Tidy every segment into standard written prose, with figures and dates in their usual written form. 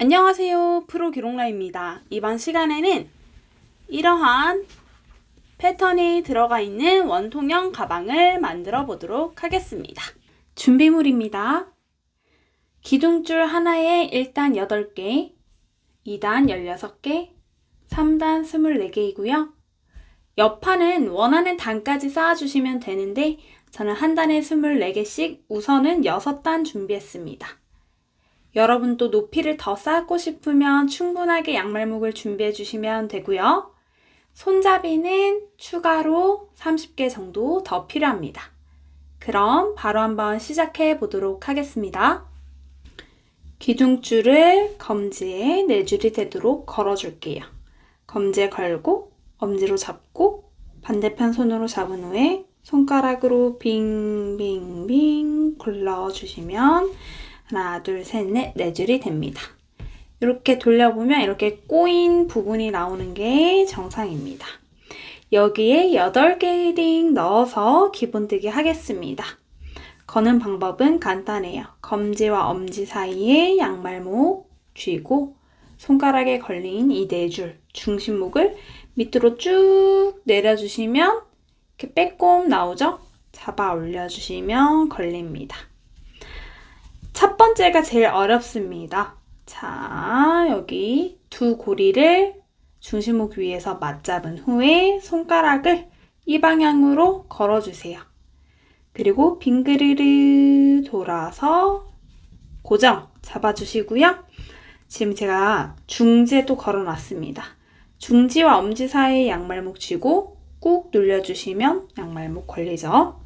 안녕하세요. 프로 기록라입니다. 이번 시간에는 이러한 패턴이 들어가 있는 원통형 가방을 만들어 보도록 하겠습니다. 준비물입니다. 기둥줄 하나에 1단 8개, 2단 16개, 3단 24개이고요. 옆판은 원하는 단까지 쌓아주시면 되는데 저는 한 단에 24개씩 우선은 6단 준비했습니다. 여러분도 높이를 더 쌓고 싶으면 충분하게 양말목을 준비해 주시면 되고요. 손잡이는 추가로 30개 정도 더 필요합니다. 그럼 바로 한번 시작해 보도록 하겠습니다. 기둥줄을 검지에 4줄이 되도록 걸어줄게요. 검지에 걸고 엄지로 잡고 반대편 손으로 잡은 후에 손가락으로 빙빙빙 굴러주시면 하나, 둘, 셋, 넷, 4줄이 됩니다. 이렇게 돌려보면 이렇게 꼬인 부분이 나오는 게 정상입니다. 여기에 8개 링 넣어서 기본뜨기 하겠습니다. 거는 방법은 간단해요. 검지와 엄지 사이에 양말목 쥐고 손가락에 걸린 이 4줄 중심목을 밑으로 쭉 내려주시면 이렇게 빼꼼 나오죠? 잡아 올려주시면 걸립니다. 첫 번째가 제일 어렵습니다. 자, 여기 두 고리를 중심목 위에서 맞잡은 후에 손가락을 이 방향으로 걸어주세요. 그리고 빙그르르 돌아서 고정 잡아주시고요. 지금 제가 중지도 걸어놨습니다. 중지와 엄지 사이에 양말목 쥐고 꾹 눌러주시면 양말목 걸리죠.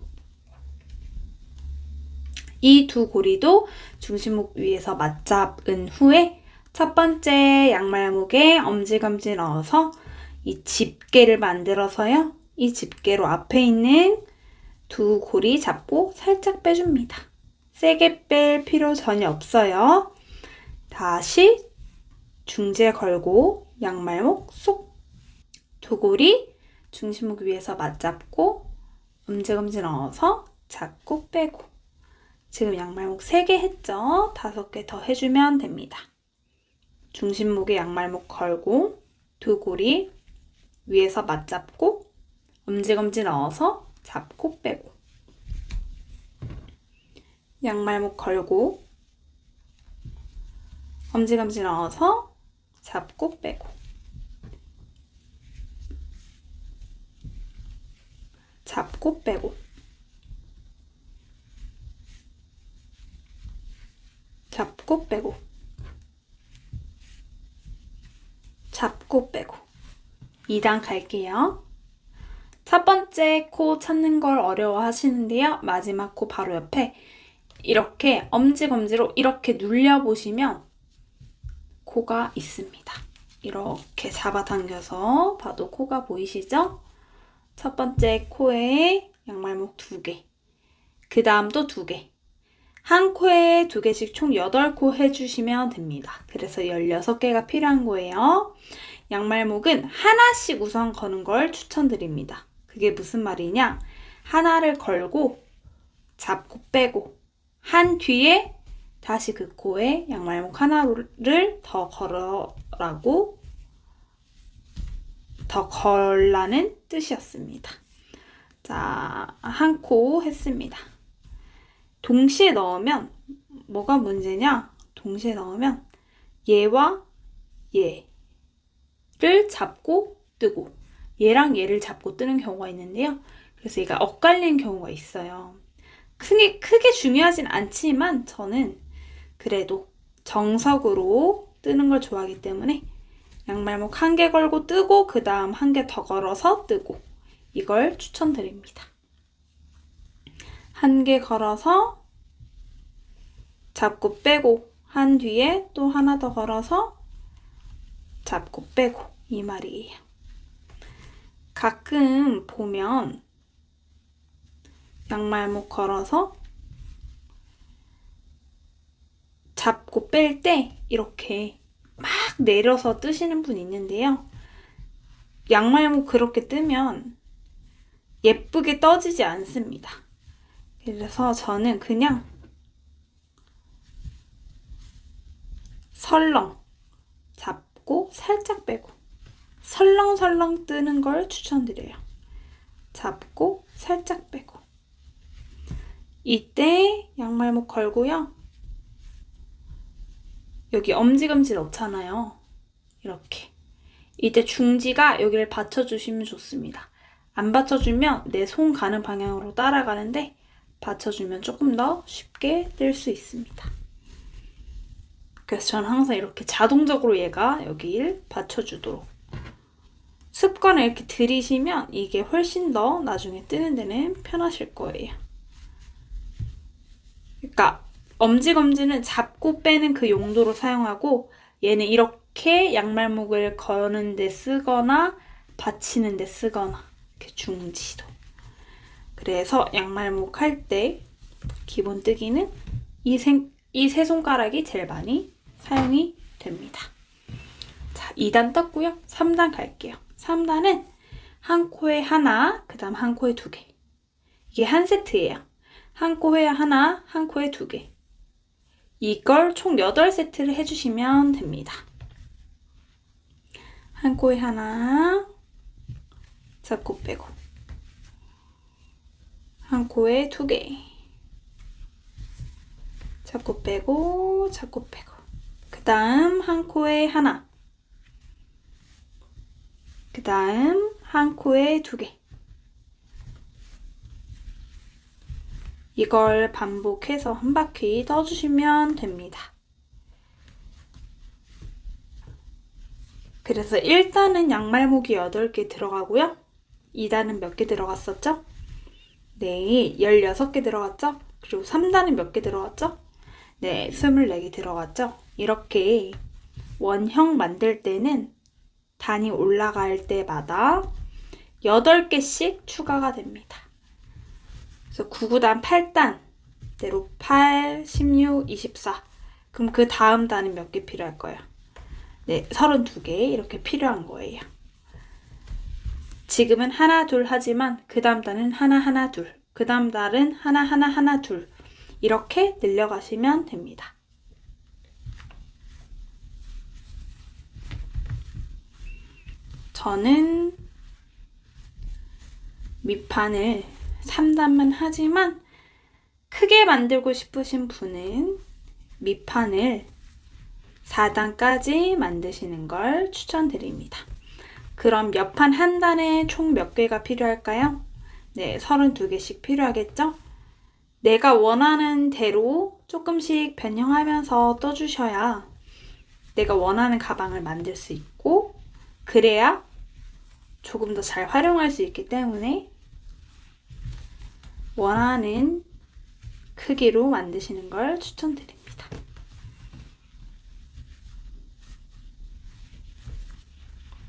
이 두 고리도 중심목 위에서 맞잡은 후에 첫 번째 양말목에 엄지검지 넣어서 이 집게를 만들어서요. 이 집게로 앞에 있는 두 고리 잡고 살짝 빼줍니다. 세게 뺄 필요 전혀 없어요. 다시 중지에 걸고 양말목 쏙! 두 고리 중심목 위에서 맞잡고 엄지검지 넣어서 잡고 빼고 지금 양말목 3개 했죠? 5개 더 해주면 됩니다. 중심목에 양말목 걸고 두 고리 위에서 맞잡고 엄지검지 넣어서 잡고 빼고 양말목 걸고 엄지검지 넣어서 잡고 빼고 잡고 빼고 잡고 빼고 잡고 빼고 2단 갈게요. 첫 번째 코 찾는 걸 어려워 하시는데요. 마지막 코 바로 옆에 이렇게 엄지검지로 이렇게 눌려보시면 코가 있습니다. 이렇게 잡아당겨서 봐도 코가 보이시죠? 첫 번째 코에 양말목 2개, 그 다음 또 2개. 한 코에 2개씩 총 8코 해주시면 됩니다. 그래서 16개가 필요한 거예요. 양말목은 하나씩 우선 거는 걸 추천드립니다. 그게 무슨 말이냐? 하나를 걸고 잡고 빼고 한 뒤에 다시 그 코에 양말목 하나를 더 걸으라고 더 걸라는 뜻이었습니다. 자, 한 코 했습니다. 동시에 넣으면 뭐가 문제냐? 동시에 넣으면 얘와 얘를 잡고 뜨고 얘랑 얘를 잡고 뜨는 경우가 있는데요. 그래서 얘가 엇갈리는 경우가 있어요. 크게 중요하진 않지만 저는 그래도 정석으로 뜨는 걸 좋아하기 때문에 양말목 1개 걸고 뜨고 그 다음 1개 더 걸어서 뜨고 이걸 추천드립니다. 1개 걸어서 잡고 빼고 한 뒤에 또 하나 더 걸어서 잡고 빼고 이 말이에요. 가끔 보면 양말목 걸어서 잡고 뺄 때 이렇게 막 내려서 뜨시는 분 있는데요. 양말목 그렇게 뜨면 예쁘게 떠지지 않습니다. 그래서 저는 그냥 설렁 잡고 살짝 빼고 설렁설렁 뜨는 걸 추천드려요. 잡고 살짝 빼고 이때 양말목 걸고요. 여기 엄지검지 넣잖아요. 이렇게. 이때 중지가 여기를 받쳐주시면 좋습니다. 안 받쳐주면 내 손 가는 방향으로 따라가는데 받쳐주면 조금 더 쉽게 뜰 수 있습니다. 그래서 저는 항상 이렇게 자동적으로 얘가 여기를 받쳐주도록 습관을 이렇게 들이시면 이게 훨씬 더 나중에 뜨는 데는 편하실 거예요. 그러니까 엄지검지는 잡고 빼는 그 용도로 사용하고 얘는 이렇게 양말목을 거는 데 쓰거나 받치는 데 쓰거나 이렇게 중지도. 그래서 양말목 할 때 기본 뜨기는 이 세 손가락이 제일 많이 사용이 됩니다. 자, 2단 떴고요. 3단 갈게요. 3단은 한 코에 하나, 그 다음 한 코에 두 개. 이게 한 세트예요. 한 코에 하나, 한 코에 두 개. 이걸 총 8세트를 해주시면 됩니다. 한 코에 하나, 잡고 빼고. 한 코에 두 개. 잡고 빼고, 잡고 빼고. 그 다음 한 코에 하나. 그 다음 한 코에 두 개. 이걸 반복해서 한 바퀴 떠주시면 됩니다. 그래서 1단은 양말목이 8개 들어가고요. 2단은 몇 개 들어갔었죠? 네, 16개 들어갔죠? 그리고 3단은 몇 개 들어갔죠? 네, 24개 들어갔죠? 이렇게 원형 만들 때는 단이 올라갈 때마다 8개씩 추가가 됩니다. 그래서 9, 9단, 8단 대로 8, 16, 24. 그럼 그 다음 단은 몇 개 필요할 거예요? 네, 32개 이렇게 필요한 거예요. 지금은 하나, 둘 하지만 그 다음 단은 하나, 하나, 둘. 그 다음 단은 하나, 하나, 하나, 둘. 이렇게 늘려가시면 됩니다. 저는 밑판을 3단만 하지만 크게 만들고 싶으신 분은 밑판을 4단까지 만드시는 걸 추천드립니다. 그럼 옆판 한 단에 총 몇 개가 필요할까요? 네, 32개씩 필요하겠죠? 내가 원하는 대로 조금씩 변형하면서 떠주셔야 내가 원하는 가방을 만들 수 있고 그래야 조금 더 잘 활용할 수 있기 때문에 원하는 크기로 만드시는 걸 추천드립니다.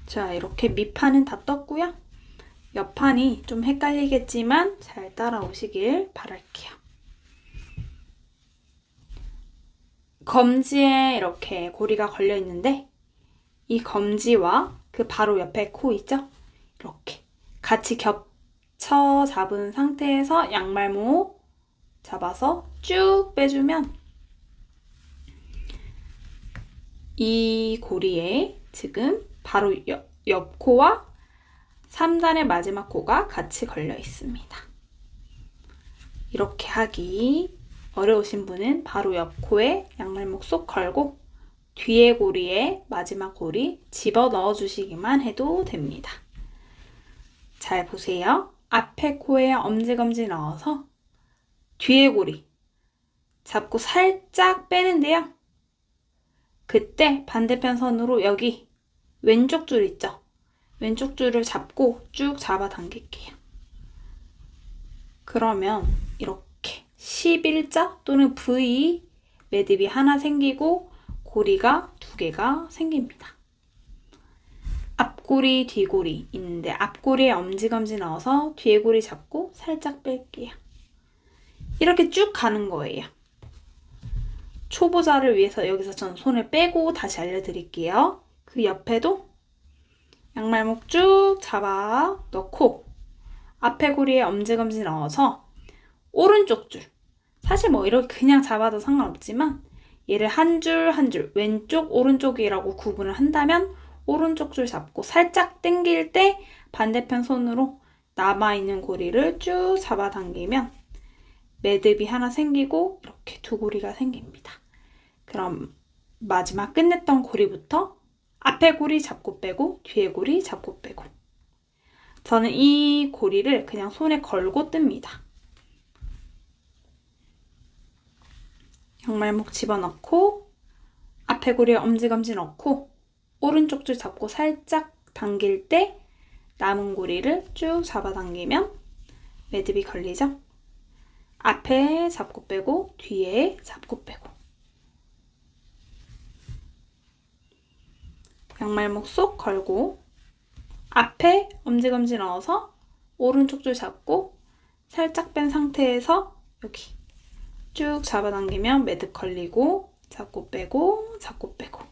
자, 이렇게 밑판은 다 떴고요. 옆판이 좀 헷갈리겠지만 잘 따라오시길 바랄게요. 검지에 이렇게 고리가 걸려 있는데 이 검지와 그 바로 옆에 코 있죠? 이렇게 같이 겹쳐 잡은 상태에서 양말목 잡아서 쭉 빼주면 이 고리에 지금 바로 옆 코와 3단의 마지막 코가 같이 걸려 있습니다. 이렇게 하기 어려우신 분은 바로 옆 코에 양말목 쏙 걸고 뒤에 고리에 마지막 고리 집어 넣어 주시기만 해도 됩니다. 잘 보세요. 앞에 코에 엄지검지 넣어서 뒤에 고리 잡고 살짝 빼는데요. 그때 반대편 선으로 여기 왼쪽 줄 있죠? 왼쪽 줄을 잡고 쭉 잡아 당길게요. 그러면 이렇게 11자 또는 V 매듭이 하나 생기고 고리가 2개가 생깁니다. 앞고리, 뒷고리 있는데 앞고리에 엄지검지 넣어서 뒤에 고리 잡고 살짝 뺄게요. 이렇게 쭉 가는 거예요. 초보자를 위해서 여기서 전 손을 빼고 다시 알려드릴게요. 그 옆에도 양말목 쭉 잡아 넣고 앞에 고리에 엄지검지 넣어서 오른쪽 줄 사실 뭐 이렇게 그냥 잡아도 상관없지만 얘를 한 줄 한 줄 왼쪽 오른쪽이라고 구분을 한다면 오른쪽 줄 잡고 살짝 당길 때 반대편 손으로 남아있는 고리를 쭉 잡아당기면 매듭이 하나 생기고 이렇게 두 고리가 생깁니다. 그럼 마지막 끝냈던 고리부터 앞에 고리 잡고 빼고 뒤에 고리 잡고 빼고. 저는 이 고리를 그냥 손에 걸고 뜹니다. 양말목 집어넣고 앞에 고리에 엄지검지 넣고 오른쪽 줄 잡고 살짝 당길 때 남은 고리를 쭉 잡아당기면 매듭이 걸리죠? 앞에 잡고 빼고 뒤에 잡고 빼고. 양말목 쏙 걸고 앞에 엄지검지 넣어서 오른쪽 줄 잡고 살짝 뺀 상태에서 여기 쭉 잡아당기면 매듭 걸리고 잡고 빼고 잡고 빼고.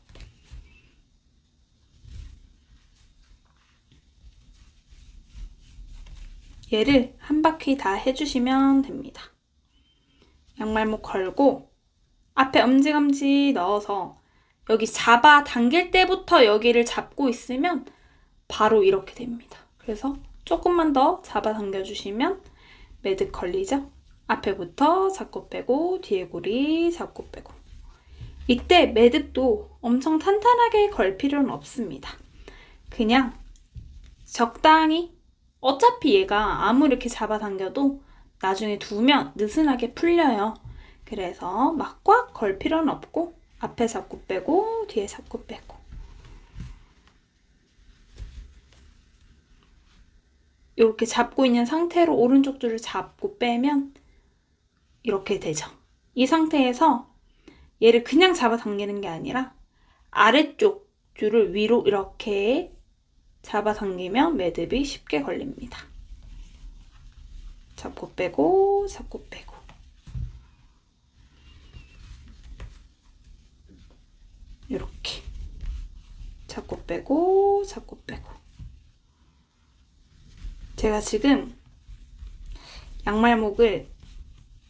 얘를 한 바퀴 다 해주시면 됩니다. 양말목 걸고 앞에 엄지검지 넣어서 여기 잡아 당길 때부터 여기를 잡고 있으면 바로 이렇게 됩니다. 그래서 조금만 더 잡아 당겨주시면 매듭 걸리죠? 앞에부터 잡고 빼고 뒤에 고리 잡고 빼고. 이때 매듭도 엄청 탄탄하게 걸 필요는 없습니다. 그냥 적당히, 어차피 얘가 아무리 이렇게 잡아당겨도 나중에 두면 느슨하게 풀려요. 그래서 막 꽉 걸 필요는 없고 앞에 잡고 빼고 뒤에 잡고 빼고. 이렇게 잡고 있는 상태로 오른쪽 줄을 잡고 빼면 이렇게 되죠. 이 상태에서 얘를 그냥 잡아당기는 게 아니라 아래쪽 줄을 위로 이렇게 잡아당기면 매듭이 쉽게 걸립니다. 잡고 빼고 잡고 빼고. 이렇게 잡고 빼고 잡고 빼고. 제가 지금 양말목을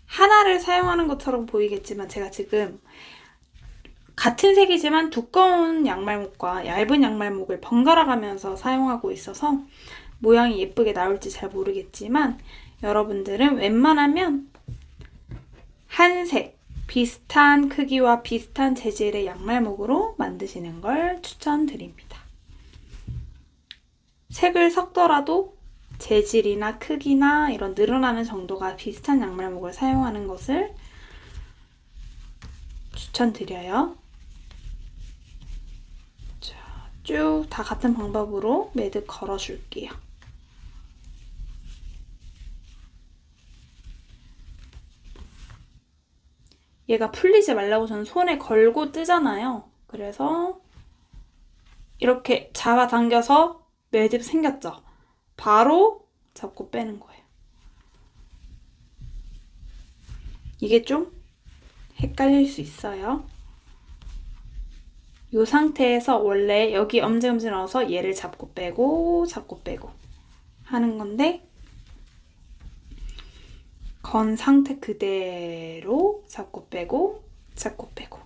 하나를 사용하는 것처럼 보이겠지만 제가 지금 같은 색이지만 두꺼운 양말목과 얇은 양말목을 번갈아 가면서 사용하고 있어서 모양이 예쁘게 나올지 잘 모르겠지만 여러분들은 웬만하면 한 색, 비슷한 크기와 비슷한 재질의 양말목으로 만드시는 걸 추천드립니다. 색을 섞더라도 재질이나 크기나 이런 늘어나는 정도가 비슷한 양말목을 사용하는 것을 추천드려요. 자, 쭉 다 같은 방법으로 매듭 걸어줄게요. 얘가 풀리지 말라고 저는 손에 걸고 뜨잖아요. 그래서 이렇게 잡아당겨서 매듭 생겼죠? 바로 잡고 빼는 거예요. 이게 좀 헷갈릴 수 있어요. 이 상태에서 원래 여기 엄지검지 넣어서 얘를 잡고 빼고 잡고 빼고 하는 건데 건 상태 그대로 잡고 빼고 잡고 빼고.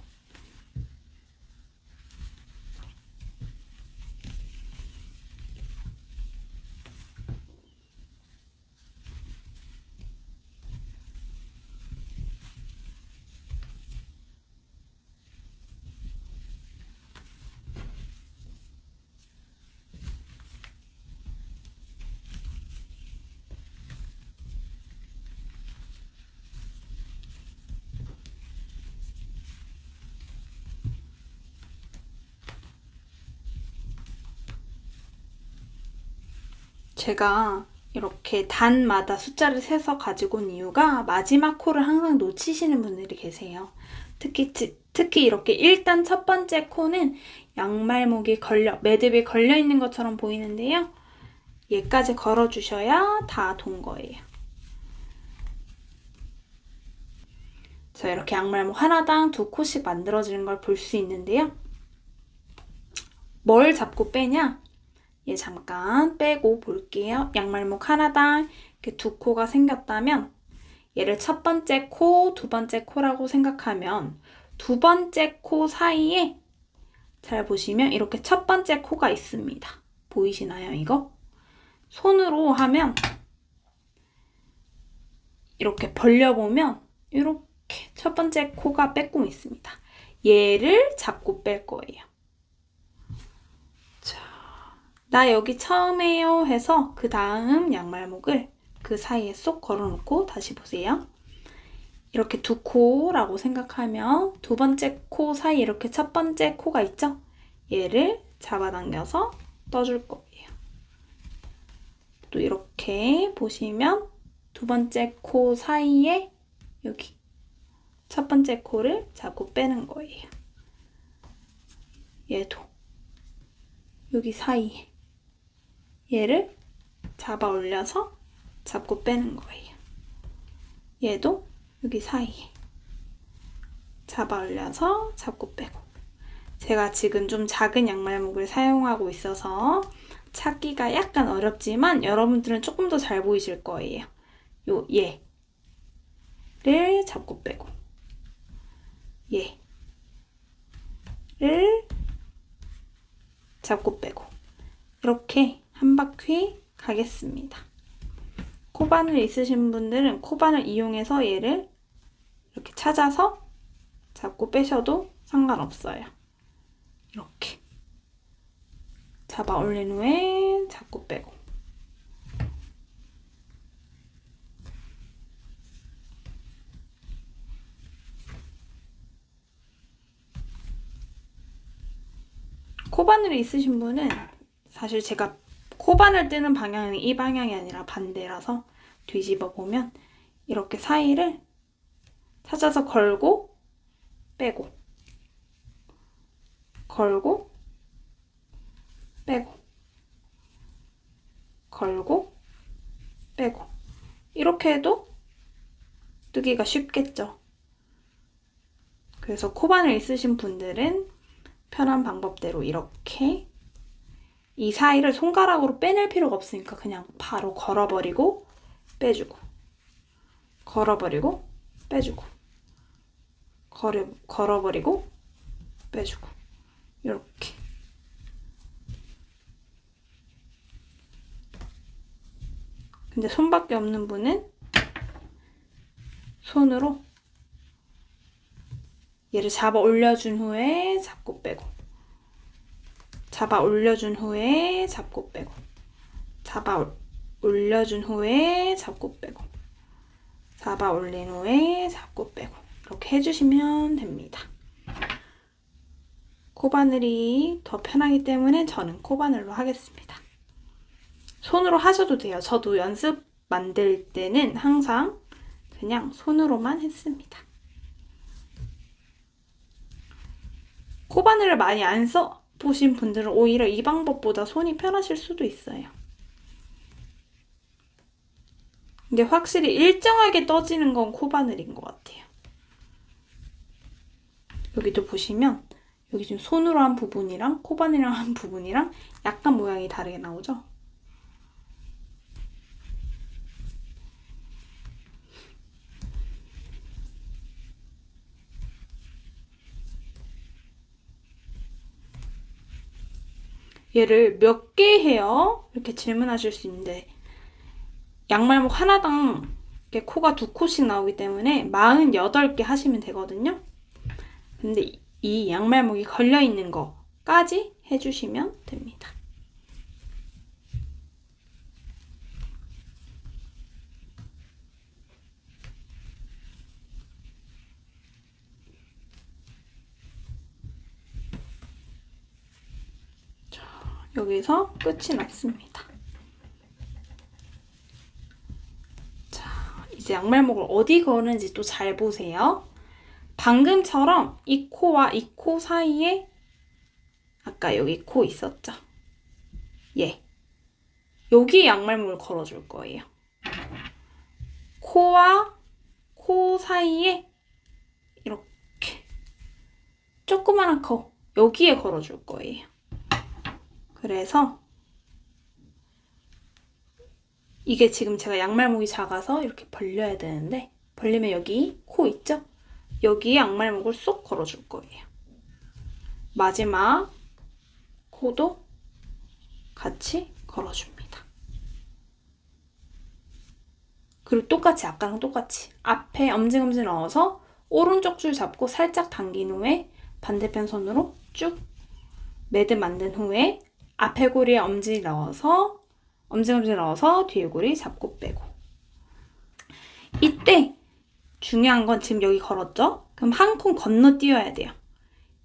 제가 이렇게 단마다 숫자를 세서 가지고 온 이유가 마지막 코를 항상 놓치시는 분들이 계세요. 특히 이렇게 1단 첫 번째 코는 양말목이 매듭이 걸려 있는 것처럼 보이는데요. 얘까지 걸어주셔야 다 돈 거예요. 자, 이렇게 양말목 하나당 2코씩 만들어지는 걸 볼 수 있는데요. 뭘 잡고 빼냐? 얘 잠깐 빼고 볼게요. 양말목 하나당 이렇게 2코가 생겼다면 얘를 첫 번째 코, 두 번째 코라고 생각하면 두 번째 코 사이에 잘 보시면 이렇게 첫 번째 코가 있습니다. 보이시나요, 이거? 손으로 하면 이렇게 벌려보면 이렇게 첫 번째 코가 빼꼼 있습니다. 얘를 잡고 뺄 거예요. 자, 나 여기 처음에요 해서 그 다음 양말목을 그 사이에 쏙 걸어놓고 다시 보세요. 이렇게 두 코라고 생각하면 두 번째 코 사이에 이렇게 첫 번째 코가 있죠? 얘를 잡아당겨서 떠줄 거예요. 또 이렇게 보시면 두 번째 코 사이에 여기 첫 번째 코를 잡고 빼는 거예요. 얘도 여기 사이에 얘를 잡아 올려서 잡고 빼는 거예요. 얘도 여기 사이에 잡아 올려서 잡고 빼고. 제가 지금 좀 작은 양말목을 사용하고 있어서 찾기가 약간 어렵지만 여러분들은 조금 더 잘 보이실 거예요. 얘를 잡고 빼고 얘를 잡고 빼고 이렇게 한 바퀴 가겠습니다. 코바늘 있으신 분들은 코바늘 이용해서 얘를 이렇게 찾아서 잡고 빼셔도 상관없어요. 이렇게 잡아 올린 후에 잡고 빼고 코바늘이 있으신 분은 사실 제가 코바늘 뜨는 방향은 이 방향이 아니라 반대라서 뒤집어 보면 이렇게 사이를 찾아서 걸고 빼고 걸고 빼고 걸고 빼고 이렇게 해도 뜨기가 쉽겠죠. 그래서 코바늘 있으신 분들은 편한 방법대로 이렇게 이 사이를 손가락으로 빼낼 필요가 없으니까 그냥 바로 걸어버리고 빼주고 걸어버리고 빼주고 걸어버리고 빼주고 이렇게 근데 손밖에 없는 분은 손으로 얘를 잡아 올려준 후에 잡고 빼고 잡아 올려준 후에 잡고 빼고 잡아 올려준 후에 잡고 빼고 잡아 올린 후에 잡고 빼고 이렇게 해주시면 됩니다. 코바늘이 더 편하기 때문에 저는 코바늘로 하겠습니다. 손으로 하셔도 돼요. 저도 연습 만들 때는 항상 그냥 손으로만 했습니다. 코바늘을 많이 안 써보신 분들은 오히려 이 방법보다 손이 편하실 수도 있어요. 근데 확실히 일정하게 떠지는 건 코바늘인 것 같아요. 여기도 보시면 여기 지금 손으로 한 부분이랑 코바늘이랑 한 부분이랑 약간 모양이 다르게 나오죠? 얘를 몇 개 해요? 이렇게 질문하실 수 있는데 양말목 하나당 코가 2코씩 나오기 때문에 48개 하시면 되거든요. 근데 이 양말목이 걸려있는 거까지 해주시면 됩니다. 자, 여기서 끝이 났습니다. 자, 이제 양말목을 어디 거는지 또 잘 보세요. 방금처럼 이 코와 이 코 사이에 아까 여기 코 있었죠? 여기 양말목을 걸어줄 거예요. 코와 코 사이에 이렇게 조그마한 코 여기에 걸어줄 거예요. 그래서 이게 지금 제가 양말목이 작아서 이렇게 벌려야 되는데 벌리면 여기 코 있죠? 여기에 양말목을 쏙 걸어줄 거예요. 마지막 코도 같이 걸어줍니다. 그리고 똑같이 아까랑 똑같이 앞에 엄지검지 넣어서 오른쪽 줄 잡고 살짝 당긴 후에 반대편 손으로 쭉 매듭 만든 후에 앞에 고리에 엄지검지 넣어서 뒤에 고리 잡고 빼고. 이때 중요한 건 지금 여기 걸었죠? 그럼 한 콩 건너뛰어야 돼요.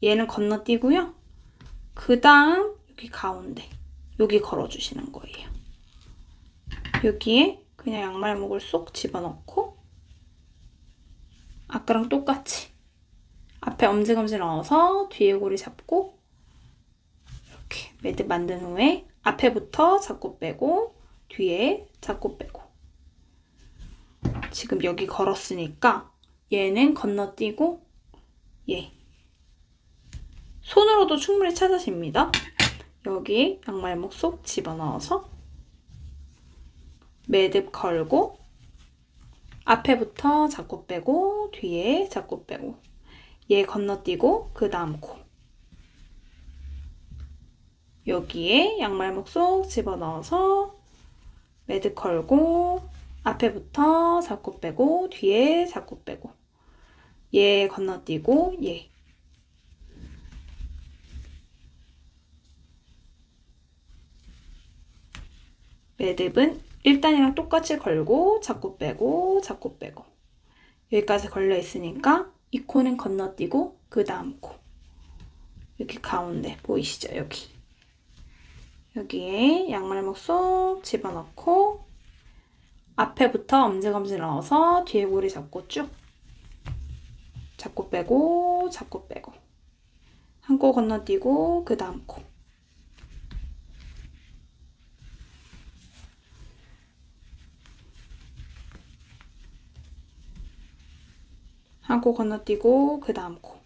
얘는 건너뛰고요. 그 다음 여기 가운데 여기 걸어주시는 거예요. 여기에 그냥 양말목을 쏙 집어넣고 아까랑 똑같이 앞에 엄지검지 넣어서 뒤에 고리 잡고 이렇게 매듭 만든 후에 앞에부터 잡고 빼고 뒤에 잡고 빼고. 지금 여기 걸었으니까 얘는 건너뛰고 얘 손으로도 충분히 찾아집니다. 여기 양말목 쏙 집어넣어서 매듭 걸고 앞에부터 잡고 빼고 뒤에 잡고 빼고 얘 건너뛰고 그 다음 코 여기에 양말목 쏙 집어넣어서 매듭 걸고 앞에부터 잡고 빼고 뒤에 잡고 빼고 얘 건너뛰고 얘 매듭은 1단이랑 똑같이 걸고 잡고 빼고 잡고 빼고 여기까지 걸려 있으니까 이 코는 건너뛰고 그 다음 코 여기 가운데 보이시죠? 여기에 양말목 쏙 집어넣고 앞에부터 엄지검지 넣어서 뒤에 고리 잡고 쭉 잡고 빼고 잡고 빼고 한 코 건너뛰고 그 다음 코 한 코 건너뛰고 그 다음 코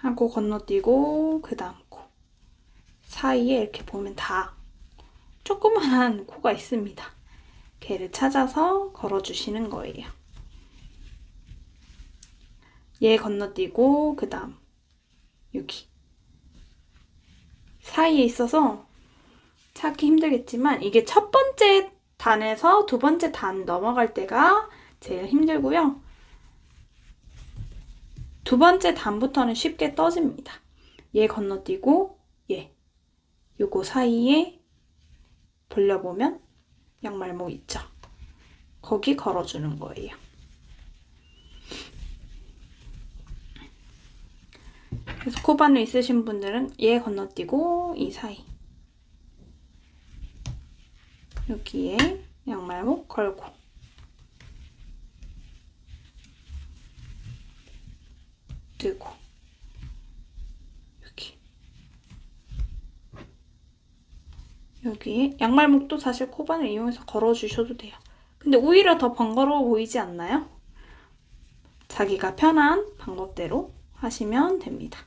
한 코 건너뛰고 그 다음 코 사이에 이렇게 보면 다 조그만한 코가 있습니다. 걔를 찾아서 걸어주시는 거예요. 얘 건너뛰고 그 다음 여기 사이에 있어서 찾기 힘들겠지만 이게 첫 번째 단에서 두 번째 단 넘어갈 때가 제일 힘들고요. 두 번째 단부터는 쉽게 떠집니다. 얘 건너뛰고 얘 요거 사이에 돌려보면 양말목 있죠? 거기 걸어주는 거예요. 그래서 코바늘 있으신 분들은 얘 건너뛰고 이 사이 여기에 양말목 걸고 뜨고 여기에 양말목도 사실 코바늘 이용해서 걸어주셔도 돼요. 근데 오히려 더 번거로워 보이지 않나요? 자기가 편한 방법대로 하시면 됩니다.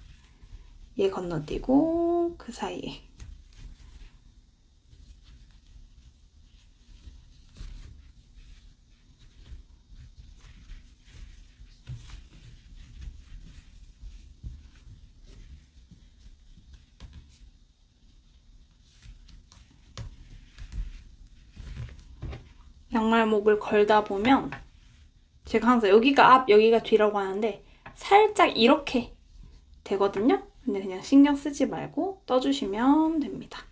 얘 건너뛰고 그 사이에 양말목을 걸다 보면 제가 항상 여기가 앞, 여기가 뒤라고 하는데 살짝 이렇게 되거든요. 근데 그냥 신경 쓰지 말고 떠주시면 됩니다.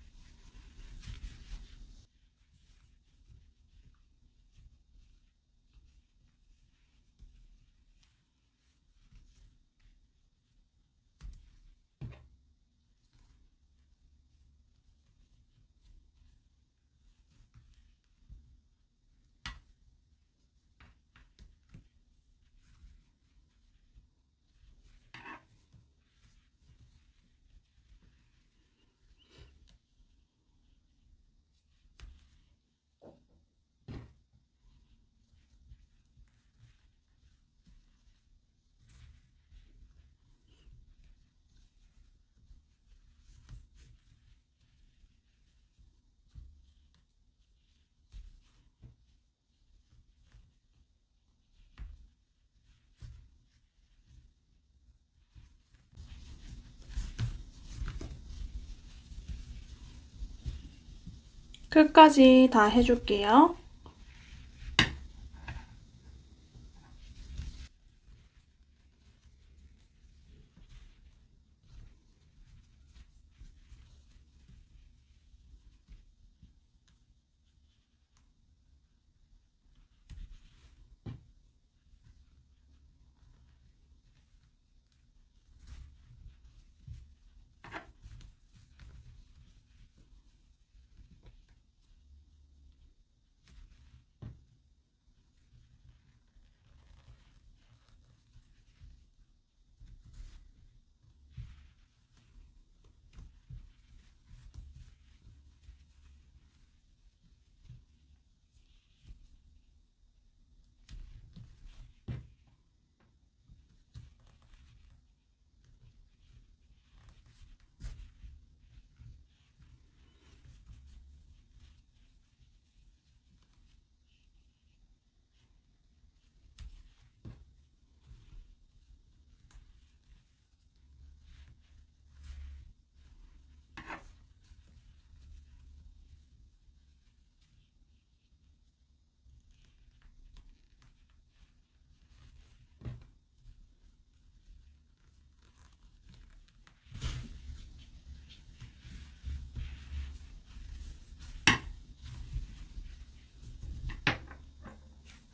끝까지 다 해줄게요.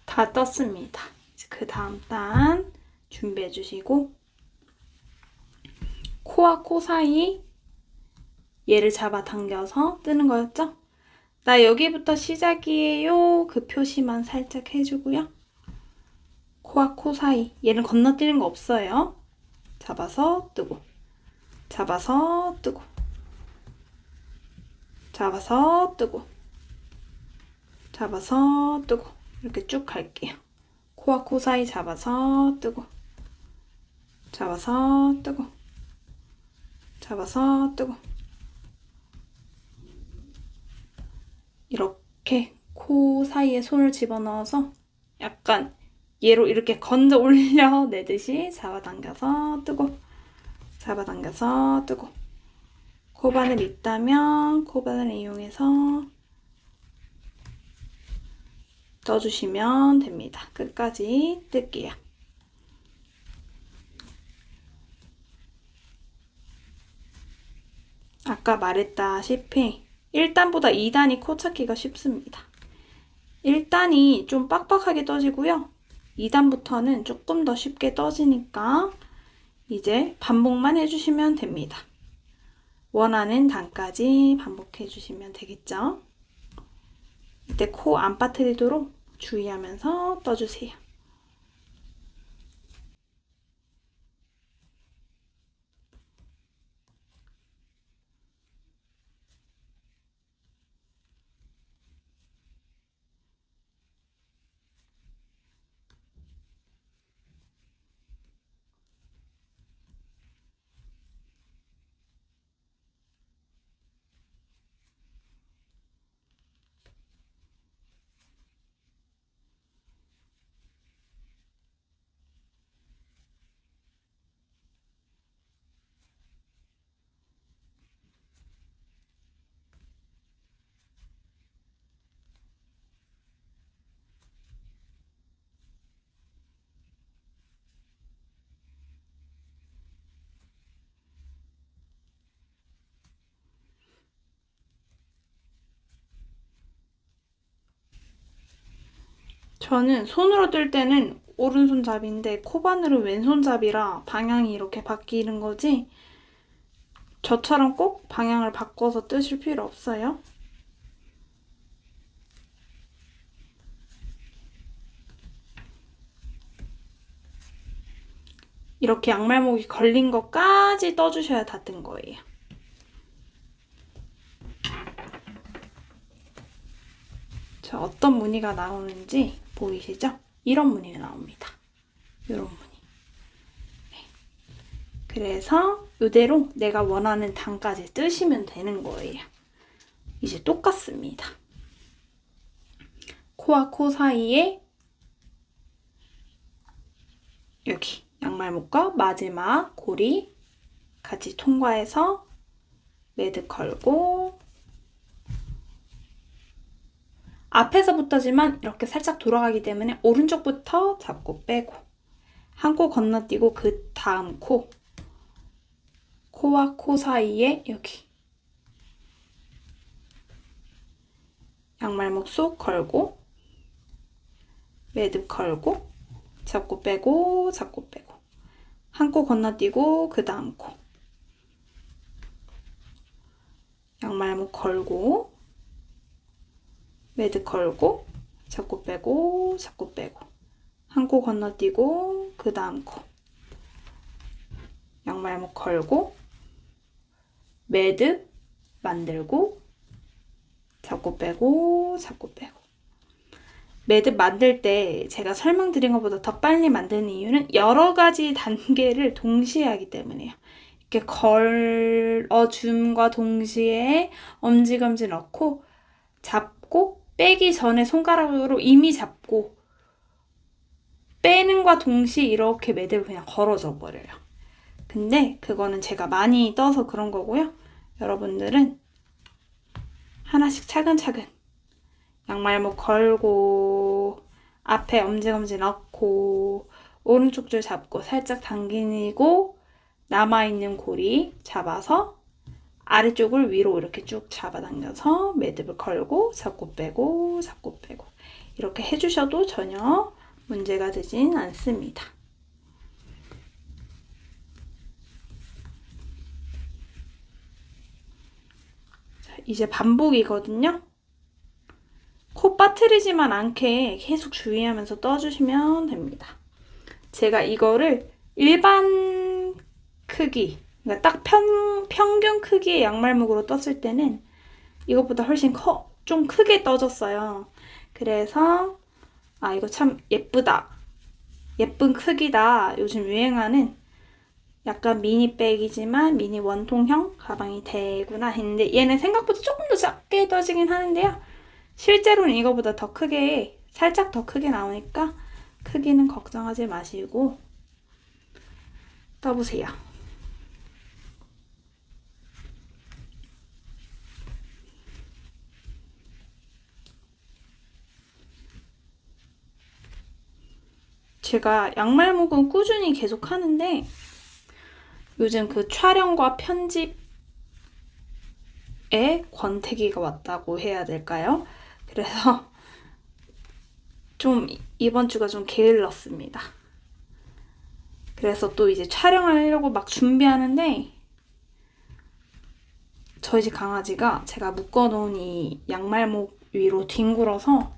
다 떴습니다. 그 다음 단 준비해 주시고 코와 코 사이 얘를 잡아당겨서 뜨는 거였죠? 나 여기부터 시작이에요. 그 표시만 살짝 해주고요. 코와 코 사이 얘는 건너뛰는 거 없어요. 잡아서 뜨고 잡아서 뜨고 잡아서 뜨고 잡아서 뜨고 이렇게 쭉 갈게요. 코와 코 사이 잡아서 뜨고 잡아서 뜨고 잡아서 뜨고 이렇게 코 사이에 손을 집어넣어서 약간 얘로 이렇게 건져 올려내듯이 잡아당겨서 뜨고 잡아당겨서 뜨고 코바늘 있다면 코바늘 이용해서 떠주시면 됩니다. 끝까지 뜰게요. 아까 말했다시피 1단보다 2단이 코 찾기가 쉽습니다. 1단이 좀 빡빡하게 떠지고요. 2단부터는 조금 더 쉽게 떠지니까 이제 반복만 해주시면 됩니다. 원하는 단까지 반복해 주시면 되겠죠? 이때 코 안 빠뜨리도록 주의하면서 떠주세요. 저는 손으로 뜰 때는 오른손잡이인데 코바늘은 왼손잡이라 방향이 이렇게 바뀌는 거지 저처럼 꼭 방향을 바꿔서 뜨실 필요 없어요. 이렇게 양말목이 걸린 것까지 떠주셔야 다 뜬 거예요. 자, 어떤 무늬가 나오는지 보이시죠? 이런 무늬가 나옵니다. 이런 무늬. 네. 그래서 이대로 내가 원하는 단까지 뜨시면 되는 거예요. 이제 똑같습니다. 코와 코 사이에 여기 양말목과 마지막 고리 같이 통과해서 매듭 걸고 앞에서부터지만 이렇게 살짝 돌아가기 때문에 오른쪽부터 잡고 빼고 한 코 건너뛰고 그 다음 코와 코 사이에 여기 양말목 쏙 걸고 매듭 걸고 잡고 빼고 잡고 빼고 한 코 건너뛰고 그 다음 코 양말목 걸고 매듭 걸고 잡고 빼고 잡고 빼고 한 코 건너뛰고 그 다음 코 양말목 걸고 매듭 만들고 잡고 빼고 잡고 빼고 매듭 만들 때 제가 설명드린 것보다 더 빨리 만드는 이유는 여러 가지 단계를 동시에 하기 때문에요. 이렇게 걸어줌과 동시에 엄지검지 넣고 잡고 빼기 전에 손가락으로 이미 잡고 빼는과 동시에 이렇게 매듭을 그냥 걸어줘 버려요. 근데 그거는 제가 많이 떠서 그런 거고요. 여러분들은 하나씩 차근차근 양말목 걸고 앞에 엄지검지 넣고 오른쪽 줄 잡고 살짝 당기고 남아있는 고리 잡아서 아래쪽을 위로 이렇게 쭉 잡아당겨서 매듭을 걸고 잡고 빼고 잡고 빼고 이렇게 해주셔도 전혀 문제가 되진 않습니다. 자, 이제 반복이거든요. 코 빠뜨리지만 않게 계속 주의하면서 떠주시면 됩니다. 제가 이거를 일반 크기, 그러니까 딱 평균 크기의 양말목으로 떴을 때는 이것보다 훨씬 좀 크게 떠졌어요. 그래서 이거 참 예쁘다. 예쁜 크기다. 요즘 유행하는 약간 미니백이지만 미니 원통형 가방이 되구나 했는데 얘는 생각보다 조금 더 작게 떠지긴 하는데요. 실제로는 이거보다 더 크게, 살짝 더 크게 나오니까 크기는 걱정하지 마시고 떠보세요. 제가 양말목은 꾸준히 계속 하는데 요즘 그 촬영과 편집에 권태기가 왔다고 해야 될까요? 그래서 좀 이번 주가 좀 게을렀습니다. 그래서 또 이제 촬영하려고 막 준비하는데 저희 집 강아지가 제가 묶어놓은 이 양말목 위로 뒹굴어서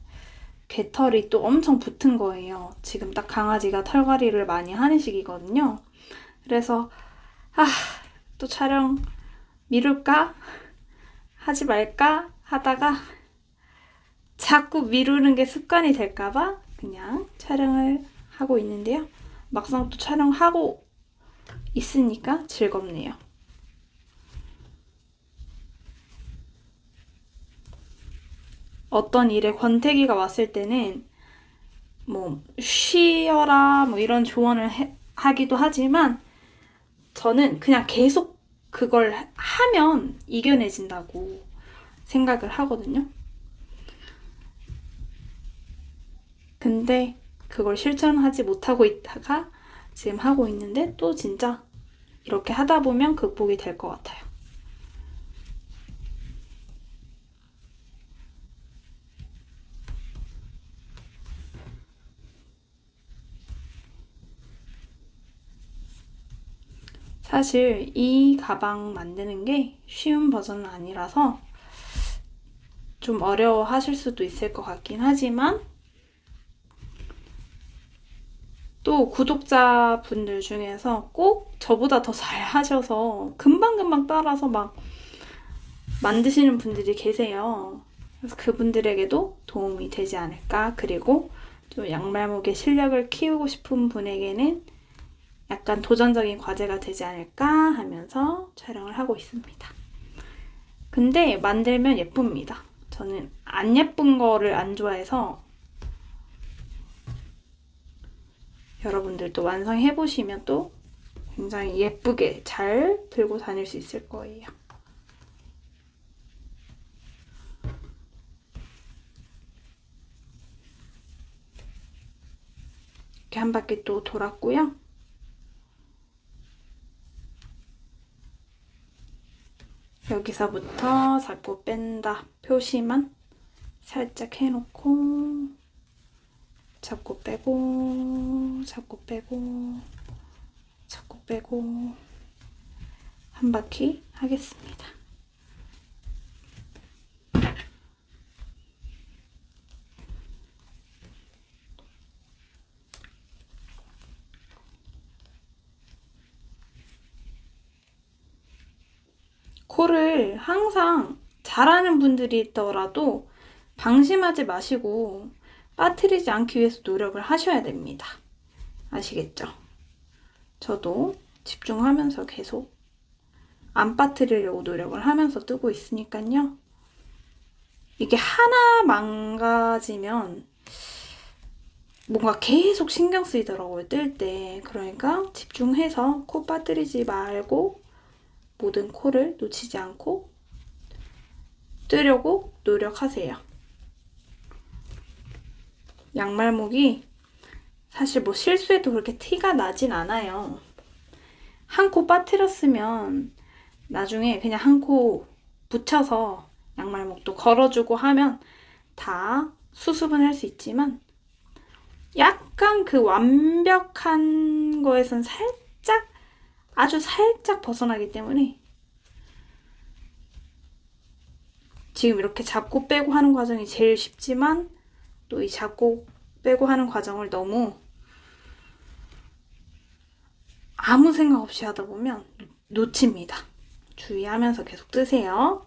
개털이 또 엄청 붙은 거예요. 지금 딱 강아지가 털갈이를 많이 하는 시기거든요. 그래서 또 촬영 미룰까? 하지 말까? 하다가 자꾸 미루는 게 습관이 될까봐 그냥 촬영을 하고 있는데요. 막상 또 촬영하고 있으니까 즐겁네요. 어떤 일에 권태기가 왔을 때는 뭐 쉬어라 뭐 이런 조언을 하기도 하지만 저는 그냥 계속 그걸 하면 이겨내진다고 생각을 하거든요. 근데 그걸 실천하지 못하고 있다가 지금 하고 있는데 또 진짜 이렇게 하다 보면 극복이 될 것 같아요. 사실 이 가방 만드는 게 쉬운 버전은 아니라서 좀 어려워 하실 수도 있을 것 같긴 하지만 또 구독자분들 중에서 꼭 저보다 더 잘 하셔서 금방금방 따라서 막 만드시는 분들이 계세요. 그래서 그분들에게도 도움이 되지 않을까. 그리고 좀 양말목의 실력을 키우고 싶은 분에게는 약간 도전적인 과제가 되지 않을까 하면서 촬영을 하고 있습니다. 근데 만들면 예쁩니다. 저는 안 예쁜 거를 안 좋아해서 여러분들도 완성해보시면 또 굉장히 예쁘게 잘 들고 다닐 수 있을 거예요. 이렇게 한 바퀴 또 돌았고요. 여기서부터 잡고 뺀다 표시만 살짝 해놓고 잡고 빼고 잡고 빼고 잡고 빼고 한 바퀴 하겠습니다. 코를 항상 잘하는 분들이 있더라도 방심하지 마시고 빠뜨리지 않기 위해서 노력을 하셔야 됩니다. 아시겠죠? 저도 집중하면서 계속 안 빠뜨리려고 노력을 하면서 뜨고 있으니까요. 이게 하나 망가지면 뭔가 계속 신경 쓰이더라고요, 뜰 때. 그러니까 집중해서 코 빠뜨리지 말고 모든 코를 놓치지 않고 뜨려고 노력하세요. 양말목이 사실 뭐 실수해도 그렇게 티가 나진 않아요. 한 코 빠뜨렸으면 나중에 그냥 한 코 붙여서 양말목도 걸어주고 하면 다 수습은 할 수 있지만 약간 그 완벽한 거에선 살짝 아주 살짝 벗어나기 때문에 지금 이렇게 잡고 빼고 하는 과정이 제일 쉽지만 또 이 잡고 빼고 하는 과정을 너무 아무 생각 없이 하다 보면 놓칩니다. 주의하면서 계속 뜨세요.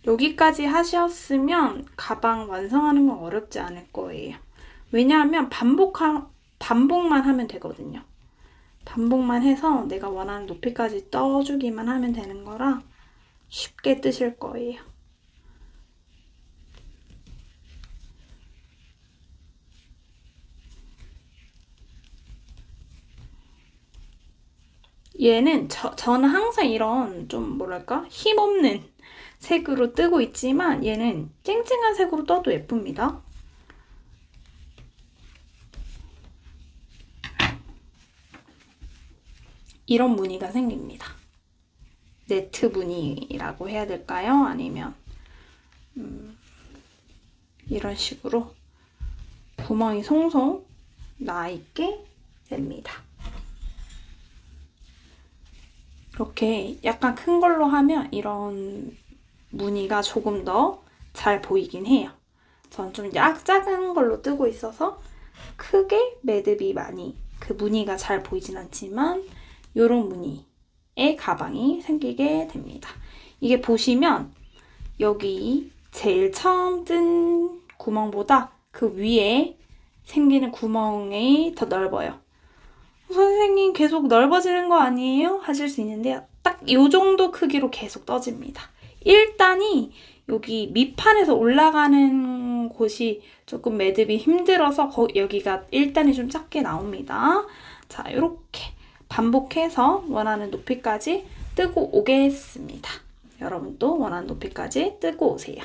여기까지 하셨으면 가방 완성하는 건 어렵지 않을 거예요. 왜냐하면 반복만 하면 되거든요. 반복만 해서 내가 원하는 높이까지 떠주기만 하면 되는 거라 쉽게 뜨실 거예요. 얘는 저는 항상 이런 좀 뭐랄까 힘없는 색으로 뜨고 있지만 얘는 쨍쨍한 색으로 떠도 예쁩니다. 이런 무늬가 생깁니다. 네트 무늬라고 해야 될까요? 아니면 이런 식으로 구멍이 송송 나 있게 됩니다. 이렇게 약간 큰 걸로 하면 이런 무늬가 조금 더 잘 보이긴 해요. 전 좀 작은 걸로 뜨고 있어서 크게 매듭이 많이 그 무늬가 잘 보이진 않지만 이런 무늬의 가방이 생기게 됩니다. 이게 보시면 여기 제일 처음 뜬 구멍보다 그 위에 생기는 구멍이 더 넓어요. 선생님 계속 넓어지는 거 아니에요? 하실 수 있는데요. 딱 이 정도 크기로 계속 떠집니다. 1단이 여기 밑판에서 올라가는 곳이 조금 매듭이 힘들어서 여기가 1단이 좀 작게 나옵니다. 자, 이렇게 반복해서 원하는 높이까지 뜨고 오겠습니다. 여러분도 원하는 높이까지 뜨고 오세요.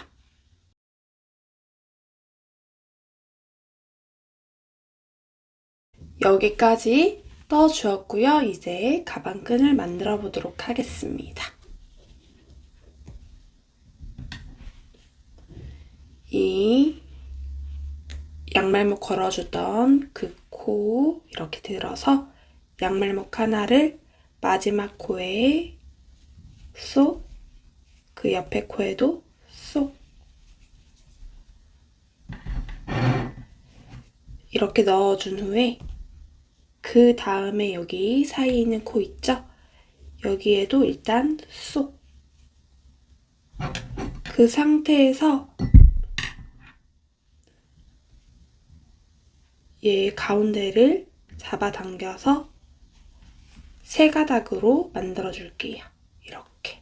여기까지 떠주었고요. 이제 가방끈을 만들어 보도록 하겠습니다. 이 양말목 걸어주던 그 코 이렇게 들어서 양말목 하나를 마지막 코에 쏙, 그 옆에 코에도 쏙 이렇게 넣어준 후에 그 다음에 여기 사이에 있는 코 있죠? 여기에도 일단 쏙 그 상태에서 얘 가운데를 잡아당겨서 세 가닥으로 만들어 줄게요. 이렇게.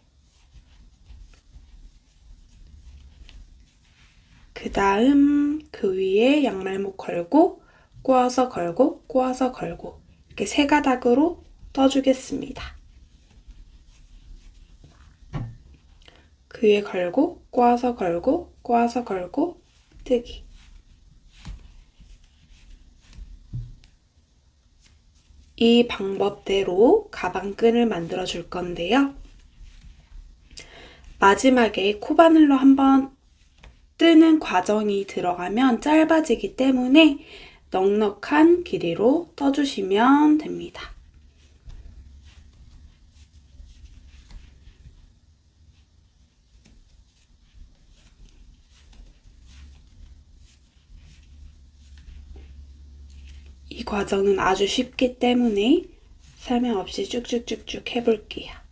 그 다음 그 위에 양말목 걸고 꼬아서 걸고 꼬아서 걸고 이렇게 세 가닥으로 떠주겠습니다. 그 위에 걸고 꼬아서 걸고 꼬아서 걸고 뜨기. 이 방법대로 가방끈을 만들어 줄 건데요. 마지막에 코바늘로 한번 뜨는 과정이 들어가면 짧아지기 때문에 넉넉한 길이로 떠주시면 됩니다. 이 과정은 아주 쉽기 때문에 설명 없이 쭉쭉쭉쭉 해볼게요.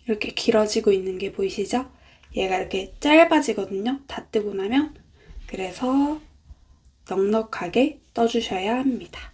이렇게 길어지고 있는 게 보이시죠? 얘가 이렇게 짧아지거든요. 다 뜨고 나면. 그래서 넉넉하게 떠주셔야 합니다.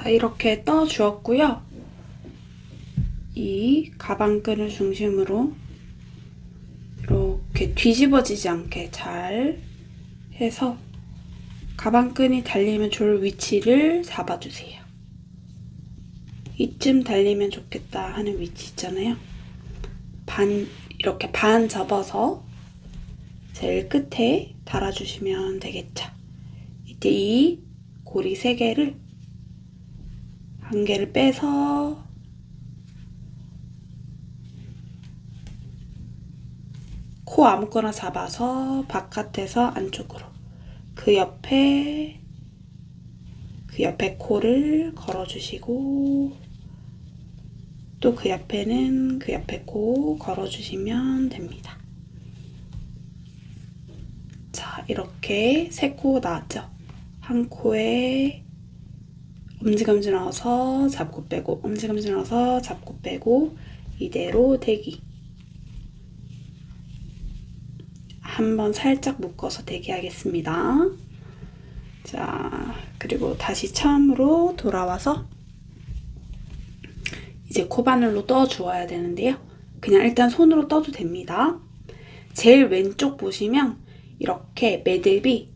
자, 이렇게 떠주었고요. 이 가방끈을 중심으로 이렇게 뒤집어지지 않게 잘 해서 가방끈이 달리면 좋을 위치를 잡아주세요. 이쯤 달리면 좋겠다 하는 위치 있잖아요. 이렇게 반 접어서 제일 끝에 달아주시면 되겠죠. 이때 이 고리 3개를 한 개를 빼서 코 아무거나 잡아서 바깥에서 안쪽으로 그 옆에 코를 걸어주시고 또 그 옆에는 그 옆에 코 걸어주시면 됩니다. 자, 이렇게 3코 나왔죠? 한 코에 엄지검지 넣어서 잡고 빼고 엄지검지 넣어서 잡고 빼고 이대로 대기. 한번 살짝 묶어서 대기하겠습니다. 자, 그리고 다시 처음으로 돌아와서 이제 코바늘로 떠 주어야 되는데요. 그냥 일단 손으로 떠도 됩니다. 제일 왼쪽 보시면 이렇게 매듭이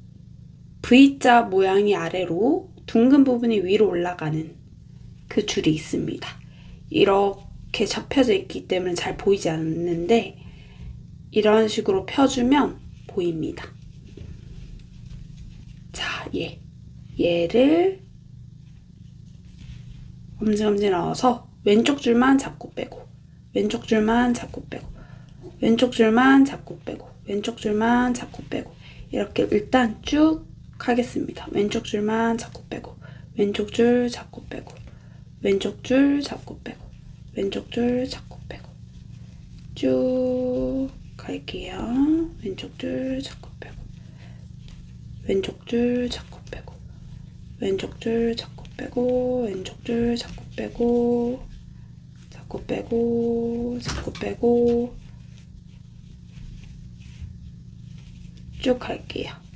V자 모양이 아래로 둥근 부분이 위로 올라가는 그 줄이 있습니다. 이렇게 접혀져 있기 때문에 잘 보이지 않는데 이런 식으로 펴주면 보입니다. 자, 얘를 엄지엄지 넣어서 왼쪽 줄만 잡고 빼고 왼쪽 줄만 잡고 빼고 왼쪽 줄만 잡고 빼고 왼쪽 줄만 잡고 빼고 이렇게 일단 쭉 하겠습니다. 왼쪽 줄만 잡고 빼고 왼쪽 줄 잡고 빼고 왼쪽 줄 잡고 빼고 왼쪽 줄 잡고 빼고 쭉 갈게요. 왼쪽 줄 잡고 빼고 왼쪽 줄 잡고 빼고 왼쪽 줄 잡고 빼고 왼쪽 줄 잡고 빼고 잡고 빼고 잡고 빼고 쭉 갈게요.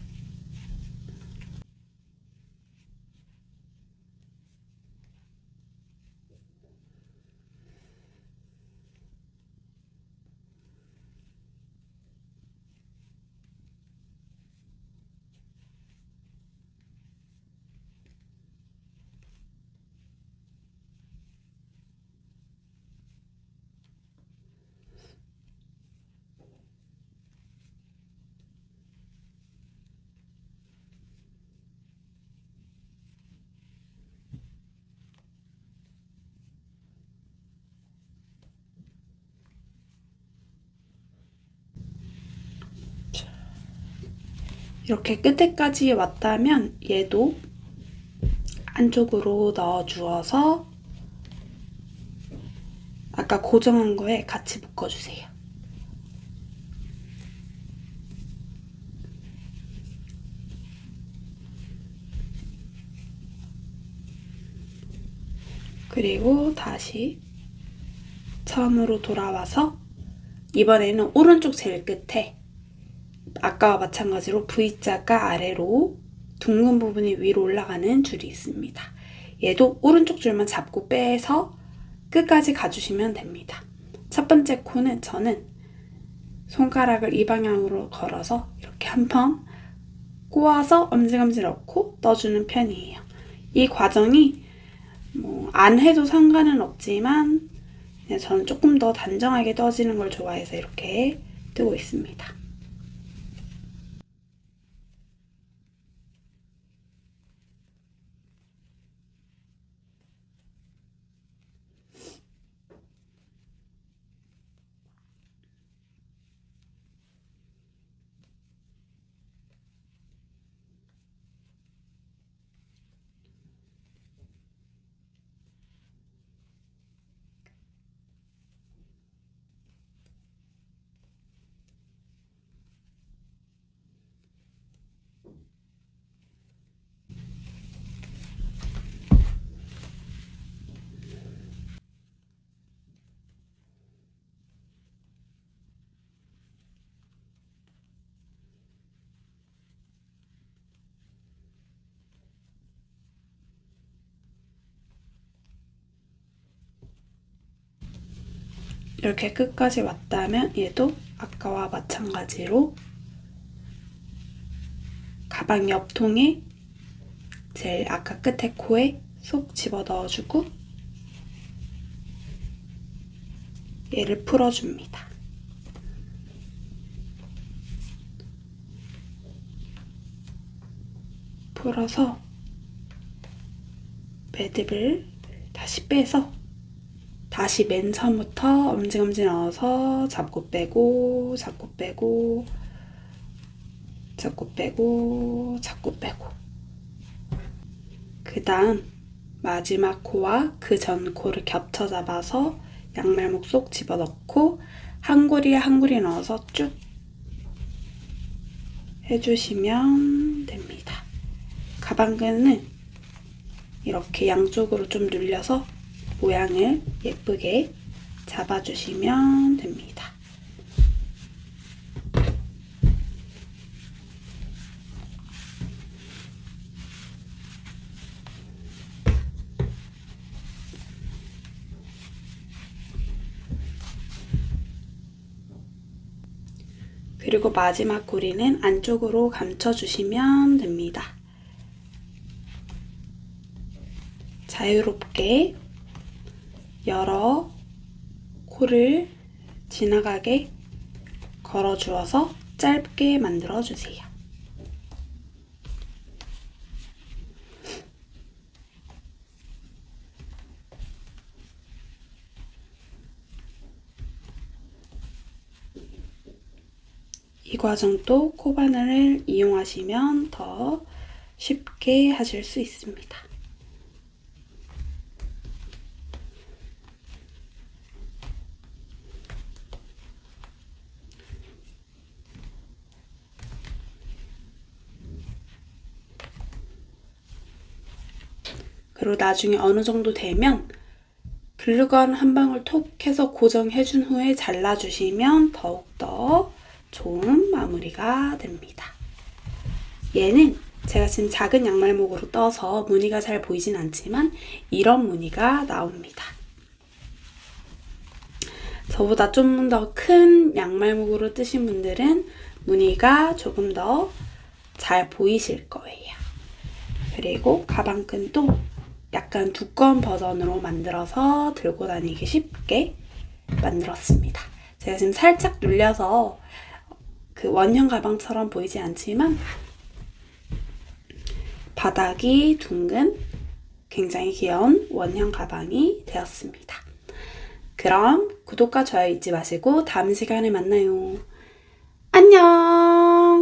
이렇게 끝에까지 왔다면 얘도 안쪽으로 넣어 주어서 아까 고정한 거에 같이 묶어주세요. 그리고 다시 처음으로 돌아와서 이번에는 오른쪽 제일 끝에 아까와 마찬가지로 V자가 아래로 둥근 부분이 위로 올라가는 줄이 있습니다. 얘도 오른쪽 줄만 잡고 빼서 끝까지 가주시면 됩니다. 첫 번째 코는 저는 손가락을 이 방향으로 걸어서 이렇게 한 번 꼬아서 엄지검지 넣고 떠주는 편이에요. 이 과정이 안 해도 상관은 없지만 그냥 저는 조금 더 단정하게 떠지는 걸 좋아해서 이렇게 뜨고 있습니다. 이렇게 끝까지 왔다면 얘도 아까와 마찬가지로 가방 옆통에 제일 아까 끝에 코에 쏙 집어 넣어주고 얘를 풀어줍니다. 풀어서 매듭을 다시 빼서 다시 맨 처음부터 엄지검지 넣어서 잡고 빼고 잡고 빼고 잡고 빼고 잡고 빼고 그 다음 마지막 코와 그 전 코를 겹쳐 잡아서 양말목 속 집어넣고 한 구리에 한 구리 넣어서 쭉 해주시면 됩니다. 가방끈은 이렇게 양쪽으로 좀 눌려서 모양을 예쁘게 잡아주시면 됩니다. 그리고 마지막 고리는 안쪽으로 감춰주시면 됩니다. 자유롭게 여러 코를 지나가게 걸어주어서 짧게 만들어주세요. 이 과정도 코바늘을 이용하시면 더 쉽게 하실 수 있습니다. 그리고 나중에 어느 정도 되면 글루건 한 방울 톡 해서 고정해준 후에 잘라주시면 더욱더 좋은 마무리가 됩니다. 얘는 제가 지금 작은 양말목으로 떠서 무늬가 잘 보이진 않지만 이런 무늬가 나옵니다. 저보다 좀 더 큰 양말목으로 뜨신 분들은 무늬가 조금 더 잘 보이실 거예요. 그리고 가방끈도 약간 두꺼운 버전으로 만들어서 들고 다니기 쉽게 만들었습니다. 제가 지금 살짝 눌려서 그 원형 가방처럼 보이지 않지만 바닥이 둥근 굉장히 귀여운 원형 가방이 되었습니다. 그럼 구독과 좋아요 잊지 마시고 다음 시간에 만나요. 안녕!